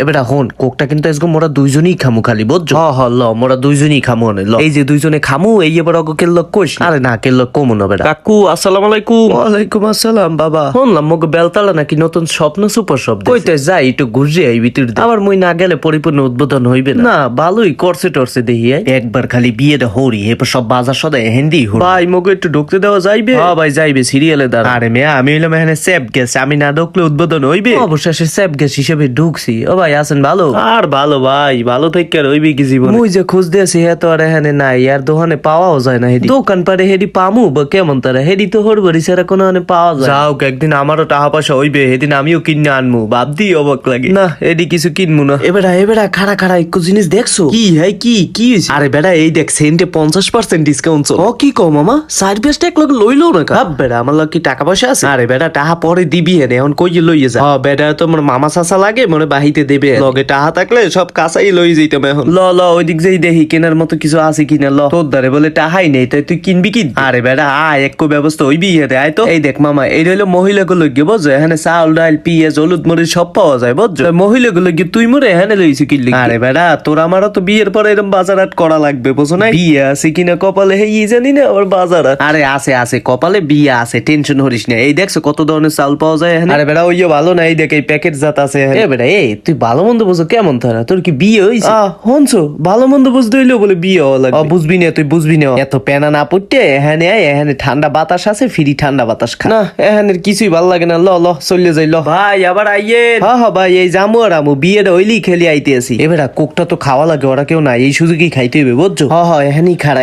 এবার হন কোকটা কিন্তু আজকে মোরা দুইজনই খামু খালি বুঝছো। হ ল মোরা দুইজনই খামু ল এই যে দুইজনে খামু এই এবার অগ কেল কোশ আরে না কেল কমু না বেটা। কাকু আসসালামু আলাইকুম। ওয়ালাইকুম আসসালাম বাবা। শুনলাম মগ বেলতালা নাকি নতুন স্বপ্ন সুপার শপ কইতে যাই একটু ঘুরে আই ভিতর আবার মুই না গেলে পরিপূর্ণ উদ্বোধন হইবে না। না ভালোই করছে টরছে দেখি একবার খালি বিয়েটা হরি এরপর সব বাজার সদাই হেন্দি ভাই মগ একটু ঢুকতে দেওয়া যাইবে। হ্যাঁ ভাই যাইবে সিরিয়ালে দাঁড়া। আরে মেয়া আমি হইলাম এখানে সেফ গেছে আমি না ঢুকলে উদ্বোধন হইবে। অবশেষে সেফ গেস হিসেবে ঢুকছি। ও ভাই আছেন ভালো? আর ভালো ভাই ভালো থেকে আর হইবে কি জীবন। মুই যে খুঁজ দিয়েছি হে তো আর এখানে নাই আর দোকানে পাওয়াও যায় না হেডি দোকান পারে হেডি পামু বা কেমন তারা হেডি তো হরবরি সেরা কোনো পাওয়া যায়। যাও একদিন আমারও টাকা পয়সা হইবে সেদিন আমিও কিনে আনমু ভাবতেই অবাক লাগে। না এডি কিছু কিনমু না। এবেড়া খাড়া খাড়া একটু জিনিস দেখছো কি হ্যাঁ কি হইছে? আরে বেড়া এই দেখ সেন্টে 50% ডিসকাউন্ট ও কি কও মামা সাইড বেস্ট এক লোক লইলো না কা বেড়া আমার লোক কি টাকা পয়সা আছে? আরে বেড়া টাকা পরে দিবি এখন কই লইয়ে যা। হ্যাঁ বেড়া তোমার মামা চাচা লাগে মনে বাহিতে দেবে লগে টাকা থাকলে সব কাঁচাই লই যাইতাম এখন। ল ওই দিক যাই দেখি কেনার মতো কিছু আছে কিনা। ল তোর দ্বারে বলে টাকাই নেই তাই তুই কিনবি কি? আরে বেড়া আয় এক ব্যবস্থা হইবি হেতে আয় তো। এই দেখ মামা এই হইলো মহিলাগুলো গিয়ে বুঝছো এখানে চাউল ডাল পিঁয়াজ হলুদ মরিচ সব পাওয়া যায় বুঝছো। মহিলাগুলো গিয়ে তুই মরে এখানে লইছি কিনলি। আরে বেড়া তোর আমারও তো বিয়ের পরে এরকম বাজার হাট করা লাগবে বুঝো না। বিয়ে আছে কিনা কপালে হে জানি না আবার বাজার হাট। আরে আছে কপালে বিয়ে আছে টেনশন হরিস না। এই দেখছো কত ধরনের চাল পাওয়া যায় এখানে। আরে বেড়া ওইও ভালো না এই দেখ এই প্যাকেট জাত আছে। এ বেড়া এই তুই ভালো মন্দ বুঝো কেমন তারা তোর কি বিয়ে হইছে? হনছো ভালো মন্দ বুঝতে হইলেও বলে বিয়ে হওয়া লাগবে। বুঝবি না তুই বুঝবি না এত পেনা না পড়তে এখানে ঠান্ডা বাতাস আছে ফ্রি ঠান্ডা বাতাস খা না এখানে কিছুই ভালো লাগে না। ল চলে যাই ল ভাই আবার আইয়ে। হ্যাঁ ভাই এই জামু আর আমু বিয়েটা হইলেই খেলি আইতে আসি। এবারে কোকটা তো খাওয়া লাগে ওরা কেউ নাই এই সুযোগই খাইতে হইবে বুঝছো। এখানেই খাড়া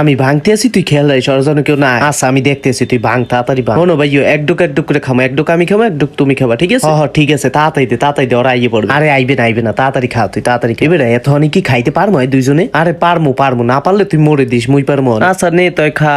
আমি ভাঙতে আসি তুই খেয়াল রাখিস ওর জন্য কেউ না। আচ্ছা আমি দেখতেছি তুই ভাঙ তাড়াতাড়ি ভাঙ। শোনো ভাই এক ডুক করে খামো এক ডুক আমি খাবো এক ডুক তুমি খাবা ঠিক আছে? ঠিক আছে তাড়াতাড়ি দে ওরা আইয়ে পড়বে। আরে আইবে না তাড়াতাড়ি খা তুই তাড়াতাড়ি। এবারে এত অনেক কি খাইতে পারবো দুইজনে? আরে পারমু না পারলে তুই মরে দিস মুই পারমু। আচ্ছা নে তুই খা।